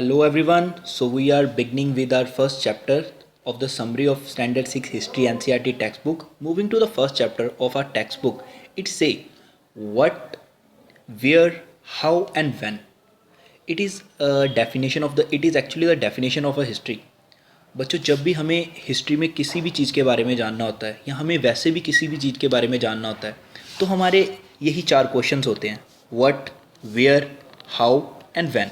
Hello everyone. So we are beginning with our first chapter of the summary of Standard 6 History NCERT textbook. Moving to the first chapter of our textbook, it say what, where, how and when. It is a definition of the it is actually the definition of a history. बच्चों जब भी हमें history में किसी भी चीज़ के बारे में जानना होता है या हमें वैसे भी किसी भी चीज़ के बारे में जानना होता है तो हमारे यही चार क्वेश्चंस होते हैं what, where, how and when.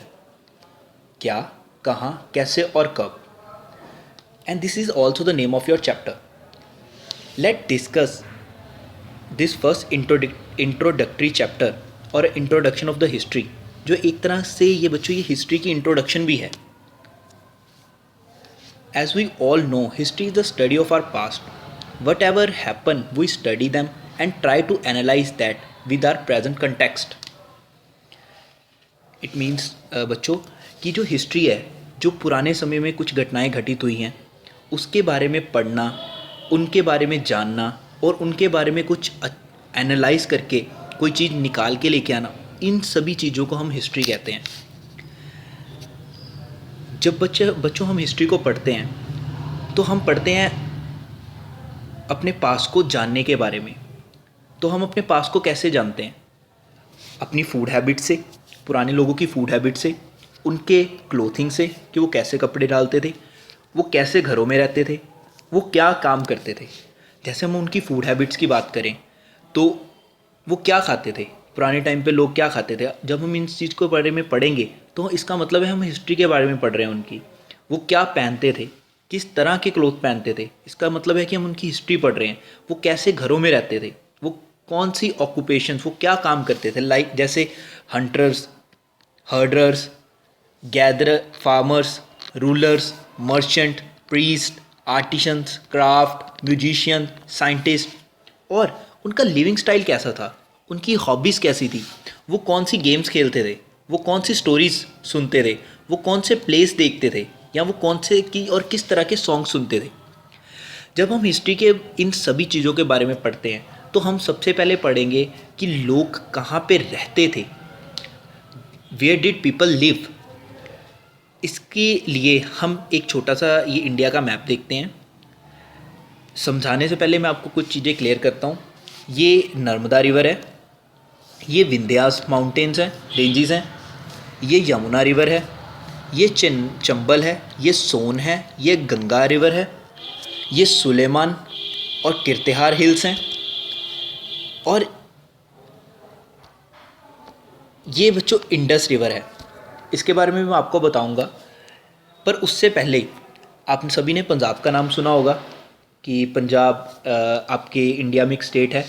क्या, कहाँ, कैसे और कब. And this is also the name of your chapter. Let discuss this first introductory chapter और इंट्रोडक्शन ऑफ द हिस्ट्री, जो एक तरह से ये बच्चों ये हिस्ट्री की इंट्रोडक्शन भी है. As we all know, history is the study of our past. Whatever happened, we study them and try to analyze that with our present context. It means बच्चों कि जो हिस्ट्री है, जो पुराने समय में कुछ घटनाएं घटित हुई हैं उसके बारे में पढ़ना, उनके बारे में जानना और उनके बारे में कुछ एनालाइज करके कोई चीज़ निकाल के लेके आना, इन सभी चीज़ों को हम हिस्ट्री कहते हैं. जब बच्चों हम हिस्ट्री को पढ़ते हैं तो हम पढ़ते हैं अपने पास को जानने के बारे में. तो हम अपने पास को कैसे जानते हैं? अपनी फूड हैबिट से, पुराने लोगों की फूड हैबिट से, उनके क्लोथिंग से कि वो कैसे कपड़े डालते थे, वो कैसे घरों में रहते थे, वो क्या काम करते थे. जैसे हम उनकी फूड हैबिट्स की बात करें तो वो क्या खाते थे, पुराने टाइम पे लोग क्या खाते थे. जब हम इन चीज़ को बारे में पढ़ेंगे तो इसका मतलब है हम हिस्ट्री के बारे में पढ़ रहे हैं उनकी. वो क्या पहनते थे, किस तरह के क्लोथ पहनते थे, इसका मतलब है कि हम उनकी हिस्ट्री पढ़ रहे हैं. वो कैसे घरों में रहते थे, वो कौन सी ऑक्यूपेशंस, वो क्या काम करते थे, लाइक जैसे hunters, herders, gather, farmers, rulers, merchant, priest, artisans, craft, musician, scientist. और उनका लिविंग स्टाइल कैसा था, उनकी हॉबीज़ कैसी थी, वो कौन सी गेम्स खेलते थे, वो कौन सी स्टोरीज़ सुनते थे, वो कौन से प्लेस देखते थे, या वो कौन से की और किस तरह के सॉन्ग सुनते थे. जब हम हिस्ट्री के इन सभी चीज़ों के बारे में पढ़ते हैं तो हम सबसे पहले पढ़ेंगे कि लोग कहाँ पे रहते थे, वेयर डिड पीपल लिव. इसके लिए हम एक छोटा सा ये इंडिया का मैप देखते हैं. समझाने से पहले मैं आपको कुछ चीज़ें क्लियर करता हूँ. ये नर्मदा रिवर है, ये विंध्यास माउंटेन्स हैं, रेंजेस हैं, ये यमुना रिवर है, ये चंबल है, ये सोन है, ये गंगा रिवर है, ये सुलेमान और किरतिहार हिल्स हैं, और ये बच्चों इंडस रिवर है. इसके बारे में मैं आपको बताऊंगा. पर उससे पहले आप सभी ने पंजाब का नाम सुना होगा कि पंजाब आपके इंडिया में एक स्टेट है.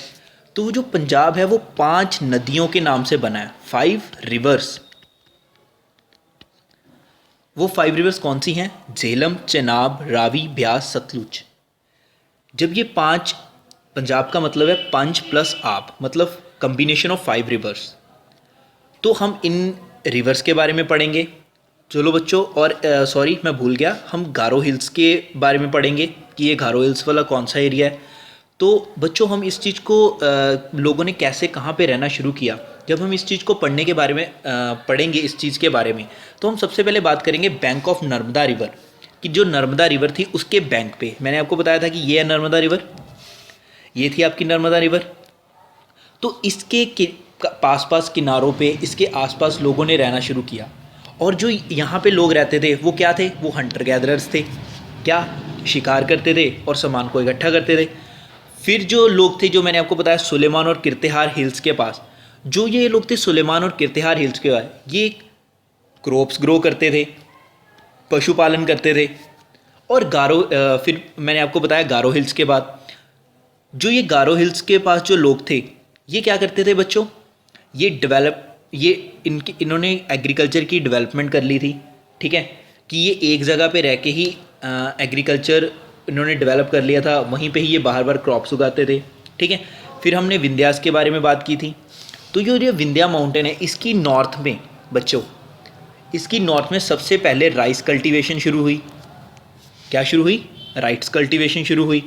तो वो जो पंजाब है वो 5 नदियों के नाम से बना है, 5 रिवर्स. वो 5 रिवर्स कौन सी हैं? झेलम, चेनाब, रावी, ब्यास, सतलुज. जब ये 5, पंजाब का मतलब है पंज प्लस आप, मतलब कम्बिनेशन ऑफ 5 रिवर्स. तो हम इन रिवर्स के बारे में पढ़ेंगे. चलो बच्चों, और सॉरी मैं भूल गया, हम गारो हिल्स के बारे में पढ़ेंगे कि ये गारो हिल्स वाला कौन सा एरिया है. तो बच्चों हम इस चीज़ को लोगों ने कैसे कहाँ पे रहना शुरू किया, जब हम इस चीज़ को पढ़ने के बारे में पढ़ेंगे इस चीज़ के बारे में, तो हम सबसे पहले बात करेंगे बैंक ऑफ नर्मदा रिवर कि जो नर्मदा रिवर थी उसके बैंक पे. मैंने आपको बताया था कि ये है नर्मदा रिवर, ये थी आपकी नर्मदा रिवर. तो इसके पास किनारों पे, इसके आसपास लोगों ने रहना शुरू किया. और जो यहाँ पे लोग रहते थे वो क्या थे? वो हंटर गैदरर्स थे. क्या? शिकार करते थे और सामान को इकट्ठा करते थे. फिर जो लोग थे, जो मैंने आपको बताया सुलेमान और किरतिहार हिल्स के पास, जो ये लोग थे सुलेमान और किरतिहार हिल्स के पास, ये क्रॉप्स ग्रो करते थे, पशुपालन करते थे. और फिर मैंने आपको बताया गारो हिल्स के बाद, जो ये गारो हिल्स के पास जो लोग थे ये क्या करते थे बच्चों? इन्होंने एग्रीकल्चर की डेवलपमेंट कर ली थी. ठीक है, कि ये एक जगह पे रह के ही एग्रीकल्चर इन्होंने डेवलप कर लिया था, वहीं पे ही ये बार बार क्रॉप्स उगाते थे. ठीक है. फिर हमने विंध्यास के बारे में बात की थी. तो ये विंध्या माउंटेन है, इसकी नॉर्थ में बच्चों, इसकी नॉर्थ में सबसे पहले राइस कल्टीवेशन शुरू हुई. क्या शुरू हुई? राइस कल्टीवेशन शुरू हुई.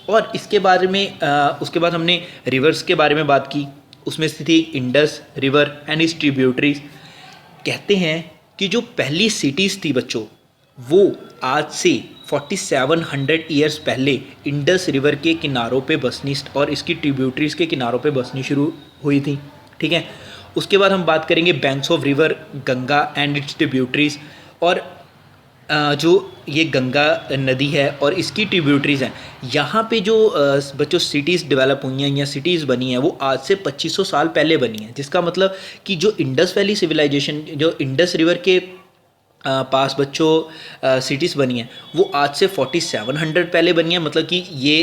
और इसके बारे में उसके बाद हमने रिवर्स के बारे में बात की. उसमें से थी Indus river and it's tributaries. कहते हैं कि जो पहली सिटीज़ थी बच्चों, वो आज से 4700 ईयर्स पहले इंडस रिवर के किनारों पे बसनी और इसकी ट्रिब्यूटरीज़ के किनारों पे बसनी शुरू हुई थी। ठीक है, उसके बाद हम बात करेंगे banks of river Ganga and it's tributaries. और जो ये गंगा नदी है और इसकी ट्रिब्यूटरीज़ हैं, यहाँ पे जो बच्चों सिटीज़ डेवलप हुई हैं या सिटीज़ बनी हैं वो आज से 2500 साल पहले बनी हैं। जिसका मतलब कि जो इंडस वैली सिविलाइजेशन, जो इंडस रिवर के पास बच्चों सिटीज़ बनी हैं, वो आज से 4700 पहले बनी हैं, मतलब कि ये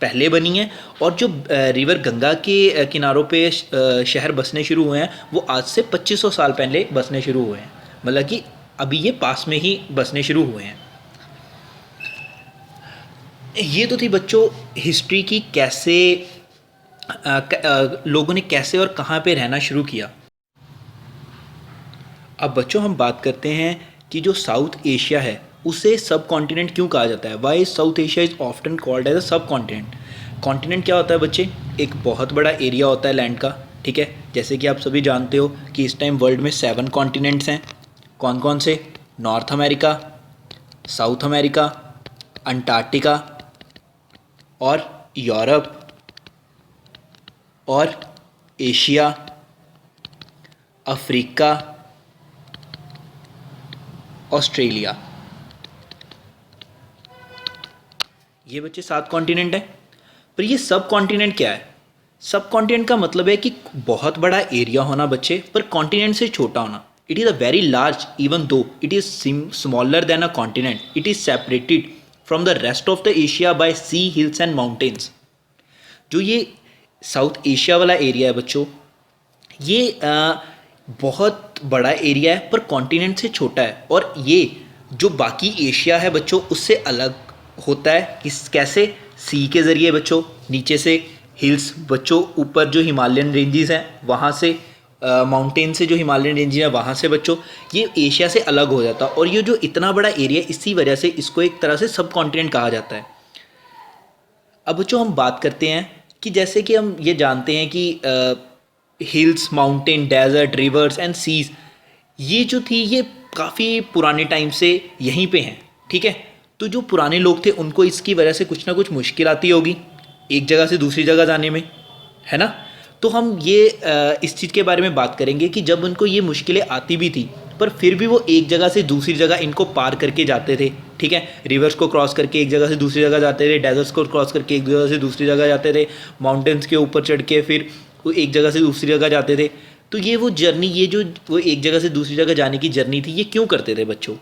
पहले बनी हैं। और जो रिवर गंगा के किनारों पे शहर बसने शुरू हुए हैं वो आज से 2500 साल पहले बसने शुरू हुए हैं, मतलब कि अभी ये पास में ही बसने शुरू हुए हैं। ये तो थी बच्चों हिस्ट्री की, कैसे लोगों ने कैसे और कहाँ पे रहना शुरू किया। अब बच्चों हम बात करते हैं कि जो साउथ एशिया है उसे सब कॉन्टिनेंट क्यों कहा जाता है। Why South Asia is often called as a subcontinent. Continent क्या होता है बच्चे, एक बहुत बड़ा एरिया होता है लैंड का। ठीक है, जैसे कि आप सभी जानते हो कि इस टाइम वर्ल्ड में 7 कॉन्टिनेंट्स हैं। कौन कौन से? North America, south America, Antarctica और यूरोप और एशिया, अफ्रीका, ऑस्ट्रेलिया। ये बच्चे 7 कॉन्टिनेंट हैं। पर ये सब कॉन्टिनेंट क्या है? सब कॉन्टिनेंट का मतलब है कि बहुत बड़ा एरिया होना बच्चे, पर कॉन्टिनेंट से छोटा होना। It is a very large even though it is smaller than a continent. It is separated from the rest of the Asia by sea, hills and mountains. जो ये साउथ एशिया वाला area है बच्चों, ये बहुत बड़ा एरिया है पर कॉन्टिनेंट से छोटा है। और ये जो बाकी एशिया है बच्चों उससे अलग होता है। कैसे? सी के ज़रिए बच्चों, नीचे से हिल्स बच्चों, ऊपर जो हिमालयन रेंजेस हैं वहाँ से, माउंटेन से जो हिमालयन रेंजेस हैं वहाँ से बच्चों, ये एशिया से अलग हो जाता है। और ये जो इतना बड़ा एरिया, इसी वजह से इसको एक तरह से सब कॉन्टिनेंट कहा जाता है। अब बच्चों हम बात करते हैं कि जैसे कि हम ये जानते हैं कि hills, mountain, desert, rivers and seas, ये जो थी ये काफ़ी पुराने टाइम से यहीं पे हैं। ठीक है, तो जो पुराने लोग थे उनको इसकी वजह से कुछ ना कुछ मुश्किल आती होगी एक जगह से दूसरी जगह जाने में, है ना। तो हम ये इस चीज़ के बारे में बात करेंगे कि जब उनको ये मुश्किलें आती भी थी पर फिर भी वो एक जगह से दूसरी जगह इनको पार करके जाते थे। ठीक है, रिवर्स को क्रॉस करके एक जगह से दूसरी जगह जाते थे, डेजर्ट्स को क्रॉस करके एक जगह से दूसरी जगह जाते थे, माउंटेन्स के ऊपर चढ़ के फिर वो एक जगह से दूसरी जगह जाते थे। तो ये वो जर्नी, ये जो वो एक जगह से दूसरी जगह जाने की जर्नी थी, ये क्यों करते थे बच्चों?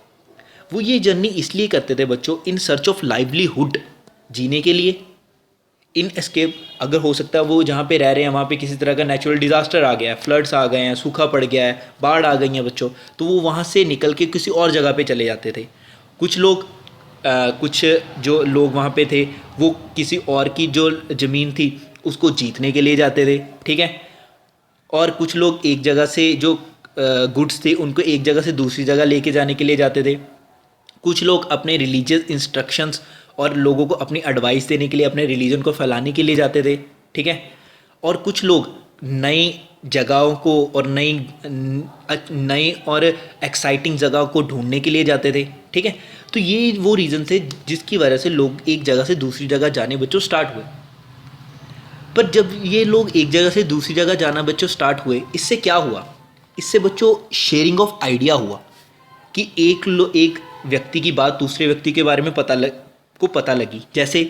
वो ये जर्नी इसलिए करते थे बच्चों, इन सर्च ऑफ लाइवलीहुड, जीने के लिए, इन एस्केप। अगर हो सकता है वो जहाँ पे रह रहे हैं वहाँ पे किसी तरह का नेचुरल डिज़ास्टर आ गया है, फ्लड्स आ गए हैं, सूखा पड़ गया है, बाढ़ आ गई है बच्चों, तो वो वहाँ से निकल के किसी और जगह पे चले जाते थे। कुछ लोग कुछ जो लोग वहाँ पे थे वो किसी और की जो ज़मीन थी उसको जीतने के लिए जाते थे। ठीक है, और कुछ लोग एक जगह से जो गुड्स थे उनको एक जगह से दूसरी जगह लेके जाने के लिए जाते थे। कुछ लोग अपने रिलीजियस इंस्ट्रक्शंस और लोगों को अपनी एडवाइस देने के लिए, अपने रिलीजन को फैलाने के लिए जाते थे। ठीक है, और कुछ लोग नई जगहों को और नई और एक्साइटिंग जगह को ढूंढने के लिए जाते थे। ठीक है, तो ये वो रीज़न थे जिसकी वजह से लोग एक जगह से दूसरी जगह जाने बच्चों स्टार्ट हुए। पर जब ये लोग एक जगह से दूसरी जगह जाना बच्चों स्टार्ट हुए, इससे क्या हुआ? इससे बच्चों शेयरिंग ऑफ आइडिया हुआ कि एक व्यक्ति की बात दूसरे व्यक्ति के बारे में पता लगी। जैसे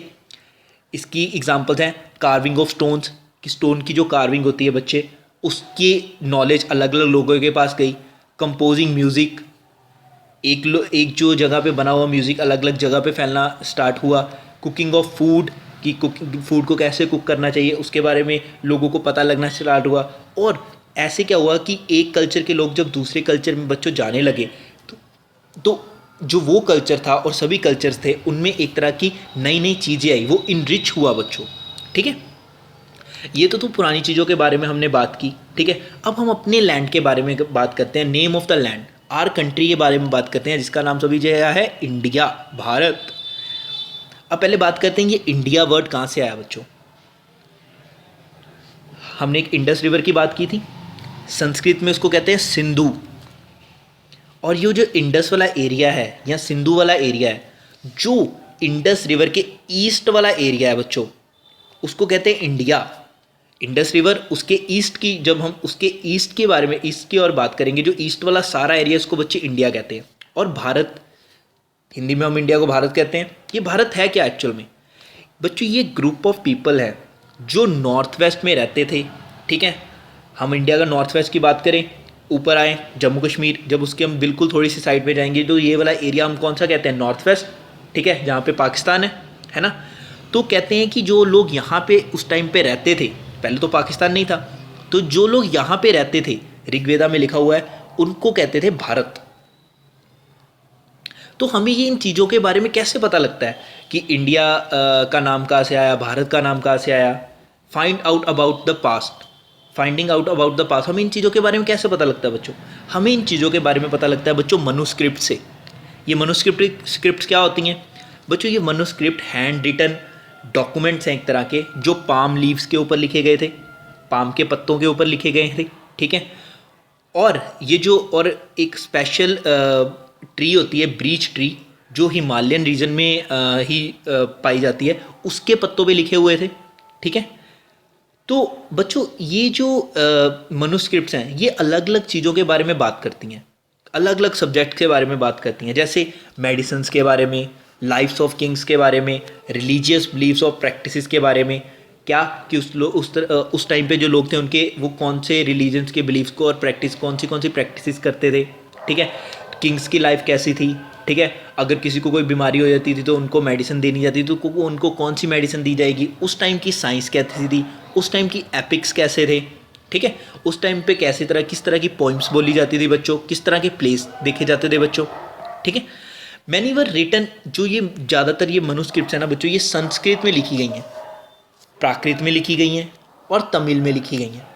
इसकी एग्जांपल्स हैं कार्विंग ऑफ स्टोन्स, कि स्टोन की जो कार्विंग होती है बच्चे, उसकी नॉलेज अलग अलग लोगों के पास गई। कंपोजिंग म्यूज़िक, एक जो जगह पे बना हुआ म्यूज़िक अलग अलग जगह पे फैलना स्टार्ट हुआ। कुकिंग ऑफ फूड, कि फूड को कैसे कुक करना चाहिए उसके बारे में लोगों को पता लगना स्टार्ट हुआ। और ऐसे क्या हुआ कि एक कल्चर के लोग जब दूसरे कल्चर में बच्चों जाने लगे तो जो वो कल्चर था और सभी कल्चर्स थे उनमें एक तरह की नई नई चीज़ें आई, वो इनरिच हुआ बच्चों। ठीक है, ये तो पुरानी चीज़ों के बारे में हमने बात की। ठीक है, अब हम अपने लैंड के बारे में बात करते हैं। Name of the land, our country के बारे में बात करते हैं जिसका नाम सभी जगह है इंडिया, भारत। अब पहले बात करते हैं ये इंडिया वर्ड कहाँ से आया बच्चों। हमने एक इंडस रिवर की बात की थी, संस्कृत में उसको कहते हैं सिंधु, और ये जो इंडस वाला एरिया है या सिंधु वाला एरिया है, जो इंडस रिवर के ईस्ट वाला एरिया है बच्चों, उसको कहते हैं इंडिया। इंडस रिवर उसके ईस्ट की, जब हम उसके ईस्ट के बारे में, ईस्ट की और बात करेंगे, जो ईस्ट वाला सारा एरिया, इसको बच्चे इंडिया कहते हैं। और भारत, हिंदी में हम इंडिया को भारत कहते हैं। ये भारत है क्या एक्चुअल में बच्चों? ये ग्रुप ऑफ पीपल है जो नॉर्थ वेस्ट में रहते थे, ठीक है। हम इंडिया का नॉर्थ वेस्ट की बात करें, ऊपर आए जम्मू कश्मीर, जब उसके हम बिल्कुल थोड़ी सी साइड पे जाएंगे तो ये वाला एरिया हम कौन सा कहते हैं? नॉर्थ वेस्ट, ठीक है, जहाँ पे पाकिस्तान है ना। तो कहते हैं कि जो लोग यहाँ पे उस टाइम पे रहते थे, पहले तो पाकिस्तान नहीं था, तो जो लोग यहाँ पे रहते थे, ऋग्वेदा में लिखा हुआ है, उनको कहते थे भारत। तो हमें ये इन चीज़ों के बारे में कैसे पता लगता है कि इंडिया का नाम कहाँ से आया, भारत का नाम कहाँ से आया? Find out about the past, finding out about the past. हमें इन चीज़ों के बारे में कैसे पता लगता है बच्चों? हमें इन चीज़ों के बारे में पता लगता है बच्चों मनुस्क्रिप्ट से। ये मनुस्क्रिप्ट क्या होती हैं बच्चों? ये मनुस्क्रिप्ट हैंड रिटन डॉक्यूमेंट्स हैं एक तरह के, जो पाम लीव्स के ऊपर लिखे गए थे, पाम के पत्तों के ऊपर लिखे गए थे, ठीक है। और ये जो, और एक स्पेशल ट्री होती है, ब्रीच ट्री, जो हिमालयन रीजन में ही पाई जाती है, उसके पत्तों पे लिखे हुए थे, ठीक है। तो बच्चों ये जो मनुस्क्रिप्ट्स हैं, ये अलग अलग चीज़ों के बारे में बात करती हैं, अलग अलग सब्जेक्ट के बारे में बात करती हैं, जैसे मेडिसिन्स के बारे में, लाइफ्स ऑफ किंग्स के बारे में, रिलीजियस बिलीव्स और प्रैक्टिसेस के बारे में, क्या कि उस टाइम पे जो लोग थे उनके वो कौन से रिलीजन्स के बिलीव्स को और प्रैक्टिस कौन सी प्रैक्टिसेस करते थे, ठीक है। किंग्स की लाइफ कैसी थी, ठीक है। अगर किसी को कोई बीमारी हो जाती थी तो उनको मेडिसिन देनी जाती थी, तो उनको कौन सी मेडिसिन दी जाएगी, उस टाइम की साइंस कैसी थी, उस टाइम की एपिक्स कैसे थे, ठीक है। उस टाइम पे किस तरह की पोइम्स बोली जाती थी बच्चों, किस तरह के प्लेस देखे जाते थे बच्चों, ठीक है। मैनी वर रिटन, जो ये ज़्यादातर ये मनुस्क्रिप्ट्स है ना बच्चों, ये संस्कृत में लिखी गई हैं, प्राकृत में लिखी गई हैं और तमिल में लिखी गई हैं।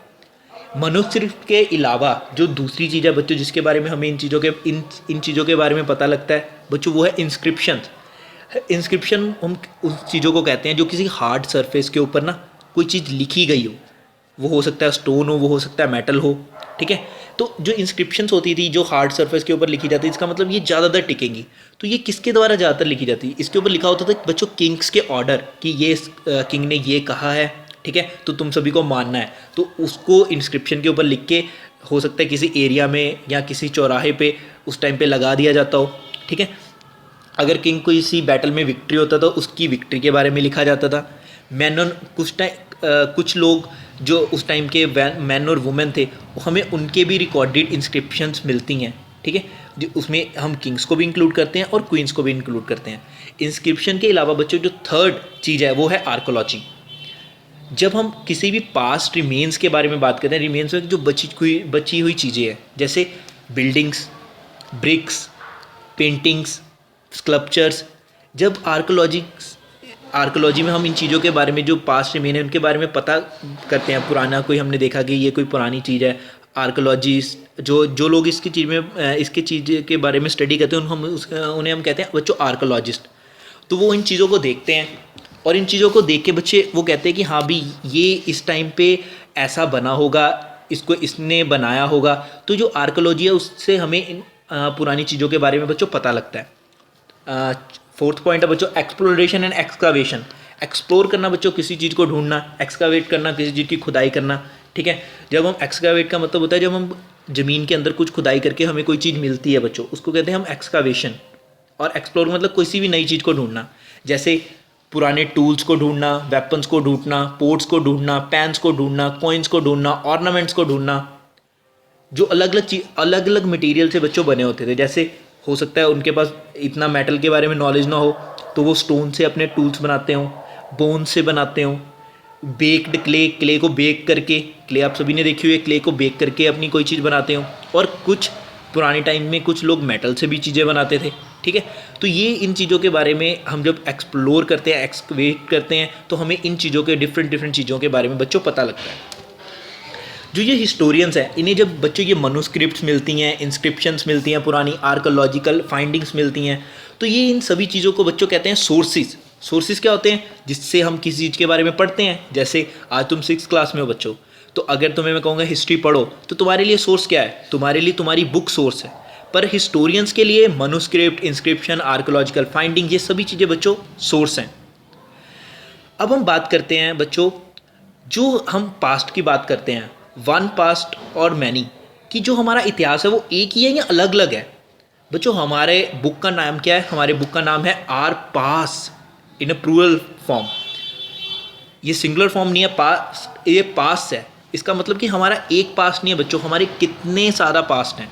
मनुस्क्रिप्ट के अलावा जो दूसरी चीज़ है बच्चों, जिसके बारे में हमें इन चीज़ों के बारे में पता लगता है बच्चों, वो है इंस्क्रिप्शन। इंस्क्रिप्शन हम उस चीज़ों को कहते हैं जो किसी हार्ड सरफेस के ऊपर ना कोई चीज़ लिखी गई हो, वो हो सकता है स्टोन हो, वो हो सकता है मेटल हो, ठीक है। तो जो इंस्क्रिप्शंस होती थी जो हार्ड सरफेस के ऊपर लिखी जाती है, इसका मतलब ये ज़्यादातर टिकेंगी। तो ये किसके द्वारा ज़्यादातर लिखी जाती है? इसके ऊपर लिखा होता था बच्चों किंग्स के ऑर्डर, कि ये किंग ने ये कहा है, ठीक है, तो तुम सभी को मानना है। तो उसको इंस्क्रिप्शन के ऊपर लिख के, हो सकता है किसी एरिया में या किसी चौराहे पे उस टाइम पे लगा दिया जाता हो, ठीक है। अगर किंग को इसी बैटल में विक्ट्री होता था, उसकी विक्ट्री के बारे में लिखा जाता था। कुछ लोग जो उस टाइम के मैन और वुमेन थे, हमें उनके भी रिकॉर्डेड इंस्क्रिप्शंस मिलती हैं, ठीक है। जो उसमें हम किंग्स को भी इंक्लूड करते हैं और क्वींस को भी इंक्लूड करते हैं। इंस्क्रिप्शन के अलावा बच्चों जो थर्ड चीज़ है वो है आर्कोलॉजी। जब हम किसी भी पास्ट रिमेन्स के बारे में बात करते हैं, रिमेन्स में जो बची हुई चीज़ें हैं, जैसे बिल्डिंग्स, ब्रिक्स, पेंटिंग्स, स्कल्पचर्स, जब आर्कोलॉजी में हम इन चीज़ों के बारे में, जो पास्ट रिमेन है उनके बारे में पता करते हैं, पुराना कोई हमने देखा कि ये कोई पुरानी चीज़ है, आर्कोलॉजिस्ट जो लोग इसकी चीज़ के बारे में स्टडी करते हैं, उन्हें हम कहते हैं बच्चों आर्कोलॉजिस्ट। तो वो इन चीज़ों को देखते हैं और इन चीज़ों को देख के बच्चे वो कहते हैं कि हाँ भी ये इस टाइम पे ऐसा बना होगा, इसको इसने बनाया होगा। तो जो आर्कोलॉजी है उससे हमें इन पुरानी चीज़ों के बारे में बच्चों पता लगता है। फोर्थ पॉइंट है बच्चों एक्सप्लोरेशन एंड एक्सकावेशन। एक्सप्लोर करना बच्चों, किसी चीज़ को ढूंढना, एक्सकावेट करना, किसी चीज़ की खुदाई करना, ठीक है। जब हम एक्सकावेट का मतलब होता है जब हम ज़मीन के अंदर कुछ खुदाई करके हमें कोई चीज़ मिलती है बच्चों, उसको कहते हैं हम एक्सकावेशन। और एक्सप्लोर मतलब किसी भी नई चीज़ को ढूंढना, जैसे पुराने टूल्स को ढूंढना, वेपन्स को ढूंढना, पोर्ट्स को ढूंढना, पैन्स को ढूंढना, कॉइन्स को ढूंढना, ऑर्नामेंट्स को ढूंढना, जो अलग अलग मटेरियल से बच्चों बने होते थे। जैसे हो सकता है उनके पास इतना मेटल के बारे में नॉलेज ना हो, तो वो स्टोन से अपने टूल्स बनाते हों, बोन से बनाते हों, बेक्ड क्ले को बेक करके, क्ले आप सभी ने देखी हुई है, क्ले को बेक करके अपनी कोई चीज़ बनाते हों। और कुछ पुराने टाइम में कुछ लोग मेटल से भी चीज़ें बनाते थे, ठीक है। तो ये इन चीज़ों के बारे में हम जब एक्सप्लोर करते हैं, एक्सकवेट करते हैं, तो हमें इन चीज़ों के डिफरेंट चीज़ों के बारे में बच्चों पता लगता है। जो ये हिस्टोरियंस हैं, इन्हें जब बच्चों ये मनुस्क्रिप्ट्स मिलती हैं, इंस्क्रिप्शंस मिलती हैं, पुरानी आर्कोलॉजिकल फाइंडिंग्स मिलती हैं, तो ये इन सभी चीज़ों को बच्चों कहते हैं सोर्सेज क्या होते हैं जिससे हम किसी चीज़ के बारे में पढ़ते हैं। जैसे आज तुम 6th क्लास में हो बच्चों, तो अगर तुम्हें मैं कहूँगा हिस्ट्री पढ़ो, तो तुम्हारे लिए सोर्स क्या है? तुम्हारे लिए तुम्हारी बुक सोर्स है। पर हिस्टोरियंस के लिए मनुस्क्रिप्ट, इंस्क्रिप्शन, आर्कोलॉजिकल फाइंडिंग, ये सभी चीज़ें बच्चों सोर्स हैं। अब हम बात करते हैं बच्चों, जो हम पास्ट की बात करते हैं, वन पास्ट और मैनी, कि जो हमारा इतिहास है वो एक ही है या अलग अलग है। बच्चों हमारे बुक का नाम क्या है? हमारे बुक का नाम है our pasts in a plural form. ये सिंगुलर फॉर्म नहीं है, पास्ट, ये पास्ट है। इसका मतलब कि हमारा एक पास्ट नहीं है बच्चों, हमारे कितने सारा पास्ट हैं।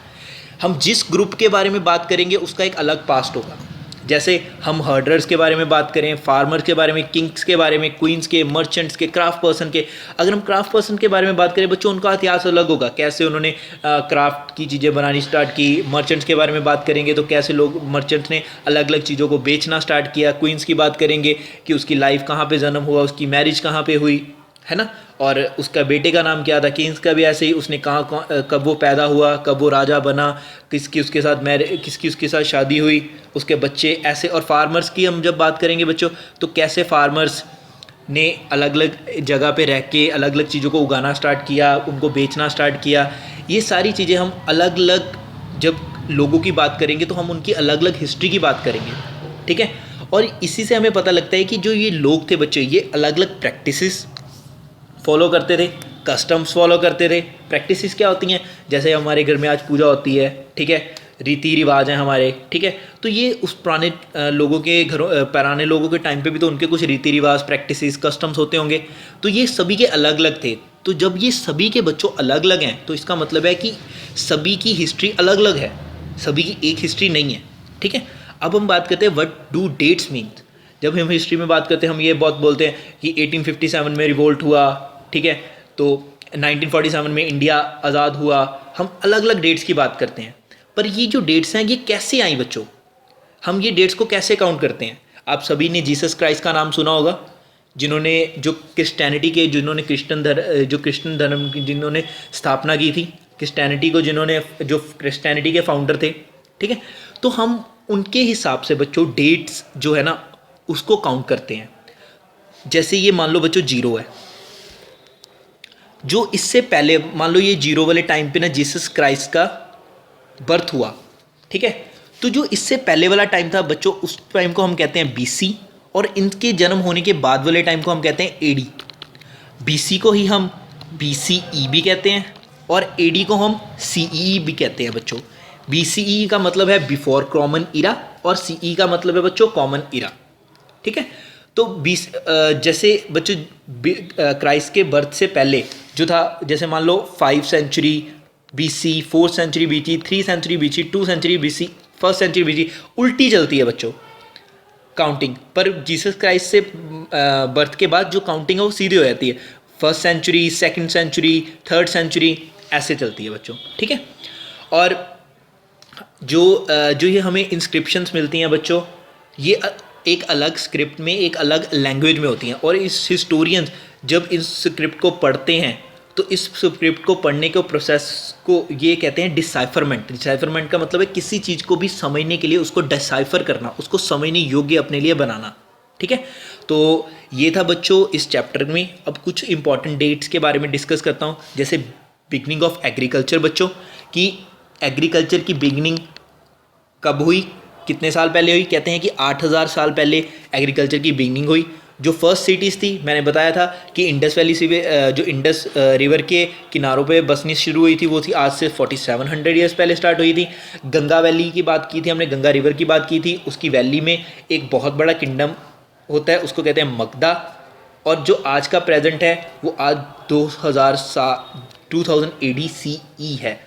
हम जिस ग्रुप के बारे में बात करेंगे उसका एक अलग पास्ट होगा। जैसे हम हर्डर्स के बारे में बात करें, फार्मर्स के बारे में, किंग्स के बारे में, क्वींस के, मर्चेंट्स के, क्राफ्ट पर्सन के। अगर हम क्राफ्ट पर्सन के बारे में बात करें बच्चों, उनका इतिहास अलग होगा, कैसे उन्होंने क्राफ्ट की चीज़ें बनानी स्टार्ट की। मर्चेंट्स के बारे में बात करेंगे तो कैसे लोग, मर्चेंट्स ने अलग अलग चीज़ों को बेचना स्टार्ट किया। क्वींस की बात करेंगे कि उसकी लाइफ कहाँ पर जन्म हुआ, उसकी मैरिज कहाँ पर हुई, है ना, और उसका बेटे का नाम क्या था। किंग्स का भी ऐसे ही, उसने कब वो पैदा हुआ, कब वो राजा बना, किसकी उसके साथ शादी हुई, उसके बच्चे, ऐसे। और फार्मर्स की हम जब बात करेंगे बच्चों, तो कैसे फार्मर्स ने अलग अलग जगह पे रह के अलग अलग चीज़ों को उगाना स्टार्ट किया, उनको बेचना स्टार्ट किया। ये सारी चीज़ें हम अलग अलग जब लोगों की बात करेंगे तो हम उनकी अलग अलग हिस्ट्री की बात करेंगे, ठीक है। और इसी से हमें पता लगता है कि जो ये लोग थे बच्चों, ये अलग अलग प्रैक्टिसेस फॉलो करते थे, कस्टम्स फॉलो करते थे। प्रैक्टिसेस क्या होती हैं? जैसे हमारे घर में आज पूजा होती है, ठीक है, रीति रिवाज हैं हमारे, ठीक है। तो ये उस पुराने लोगों के घरों, पुराने लोगों के टाइम पे भी तो उनके कुछ रीति रिवाज, प्रैक्टिसेस, कस्टम्स होते होंगे। तो ये सभी के अलग अलग थे। तो जब ये सभी के बच्चों अलग अलग हैं तो इसका मतलब है कि सभी की हिस्ट्री अलग अलग है, सभी की एक हिस्ट्री नहीं है, ठीक है। अब हम बात करते हैं व्हाट डू डेट्स मीन। जब हम हिस्ट्री में बात करते हैं हम ये बहुत बोलते हैं कि 1857 में रिवोल्ट हुआ, ठीक है, तो 1947 में इंडिया आज़ाद हुआ। हम अलग अलग डेट्स की बात करते हैं, पर ये जो डेट्स हैं ये कैसे आई बच्चों? हम ये डेट्स को कैसे काउंट करते हैं? आप सभी ने जीसस क्राइस्ट का नाम सुना होगा, जिन्होंने जो क्रिश्चियनिटी के, जिन्होंने क्रिश्चियन धर्म की जिन्होंने स्थापना की थी, क्रिश्चियनिटी को जिन्होंने, जो क्रिश्चियनिटी के फाउंडर थे, ठीक है। तो हम उनके हिसाब से बच्चों डेट्स जो है ना उसको काउंट करते हैं। जैसे ये मान लो बच्चों 0 है, जो इससे पहले मान लो ये 0 वाले टाइम पे ना जीसस क्राइस्ट का बर्थ हुआ, ठीक है। तो जो इससे पहले वाला टाइम था बच्चों, उस टाइम को हम कहते हैं बीसी, और इनके जन्म होने के बाद वाले टाइम को हम कहते हैं एडी। बीसी को ही हम बीसीई भी कहते हैं और एडी को हम सीई भी कहते हैं बच्चों। बीसीई का मतलब है बिफोर कॉमन इरा और सीई का मतलब है बच्चों कॉमन इरा, ठीक है। तो जैसे बच्चों क्राइस्ट के बर्थ से पहले जो था, जैसे मान लो 5 century BC, 4 century BC, 3 century BC, 2 century BC, 1 century BC, उल्टी चलती है बच्चों काउंटिंग। पर जीसस क्राइस्ट से बर्थ के बाद जो काउंटिंग है वो सीधी हो जाती है, 1st century, 2nd century, 3rd century, ऐसे चलती है बच्चों, ठीक है। और जो ये हमें इंस्क्रिप्शंस मिलती हैं बच्चों, ये एक अलग स्क्रिप्ट में, एक अलग लैंग्वेज में होती हैं। और इस हिस्टोरियंस जब इस स्क्रिप्ट को पढ़ते हैं तो इस स्क्रिप्ट को पढ़ने के प्रोसेस को ये कहते हैं डिसाइफरमेंट। डिसाइफरमेंट का मतलब है किसी चीज़ को भी समझने के लिए उसको डिसाइफर करना, उसको समझने योग्य अपने लिए बनाना, ठीक है। तो ये था बच्चों इस चैप्टर में। अब कुछ इंपॉर्टेंट डेट्स के बारे में डिस्कस करता हूँ। जैसे बिगनिंग ऑफ एग्रीकल्चर बच्चों, कि एग्रीकल्चर की बिगनिंग कब हुई, कितने साल पहले हुई? कहते हैं कि 8000 साल पहले एग्रीकल्चर की बिगनिंग हुई। जो फर्स्ट सिटीज़ थी, मैंने बताया था कि इंडस वैली से जो इंडस रिवर के किनारों पे बसनी शुरू हुई थी वो थी आज से 4700 ईयर्स पहले स्टार्ट हुई थी। गंगा वैली की बात की थी हमने, गंगा रिवर की बात की थी। उसकी वैली में एक बहुत बड़ा किंगडम होता है, उसको कहते हैं मगधा। और जो आज का प्रेजेंट है वो आज 2000 AD CE है,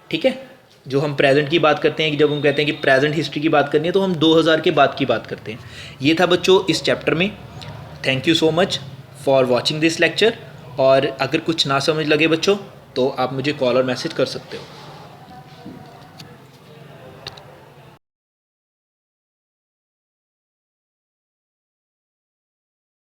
ठीक है। जो हम प्रेजेंट की बात करते हैं, कि जब हम कहते हैं कि प्रेजेंट हिस्ट्री की बात करनी है तो हम 2000 के बाद की बात करते हैं। ये था बच्चों इस चैप्टर में। Thank you so much for watching this lecture. और अगर कुछ ना समझ लगे बच्चों तो आप मुझे कॉल और मैसेज कर सकते हो।